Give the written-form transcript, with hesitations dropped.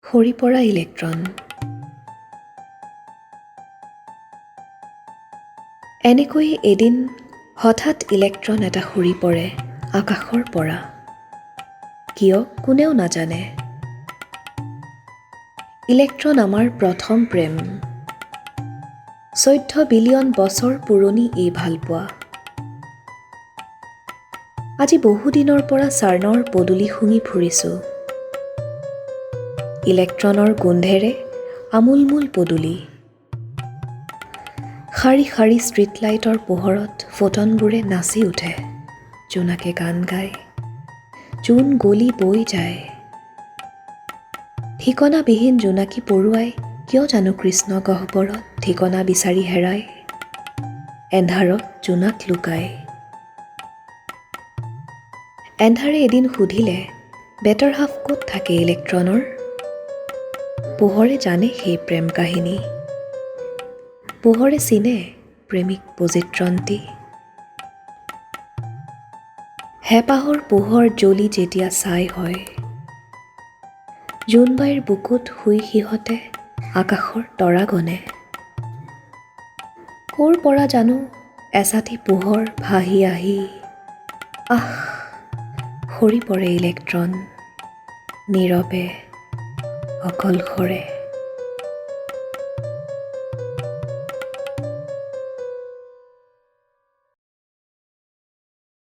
সৰি পৰা ইলেক্ট্ৰন। এনেকৈ এদিন হঠাৎ ইলেক্ট্ৰন এটা সৰি পৰে আকাশৰ পৰা। কিয় কোনেও নাজানে। ইলেক্ট্ৰন আমাৰ প্ৰথম প্ৰেম। 14 বিলিয়ন বছৰ পুৰণি এই ভালপোৱা। আজি বহুদিনৰ পৰা চাৰ্ণৰ পদূলি শুঙি ফুৰিছোঁ। ইলেক্ট্ৰনৰ গোন্ধেৰে আমোলমোল পদূলি। শাৰী শাৰী ষ্ট্ৰীট লাইটৰ পোহৰত ফোটনবোৰে নাচি উঠে, জোনাকে গান গায়, জোন গলি বৈ যায়। ঠিকনাবিহীন জোনাকী পৰুৱাই কিয় জানো কৃষ্ণ গহ্বৰত ঠিকনা বিচাৰি হেৰায়, এন্ধাৰত জোনাক লুকায়। এন্ধাৰে এদিন সুধিলে বেটাৰ হাফ ক'ত থাকে ইলেক্ট্ৰনৰ। পোহৰে জানে সেই প্ৰেম কাহিনী। পোহৰে চিনে প্ৰেমিক পজিত্ৰন্তী। হেঁপাহৰ পোহৰ জ্বলি যেতিয়া ছাই হয়, জোনবাইৰ বুকুত শুই সিহঁতে আকাশৰ তৰা গণে। ক'ৰ পৰা জানো এচাটি পোহৰ ভাহি আহি সৰি পৰে ইলেক্ট্ৰন নীৰৱে অকলশৰে।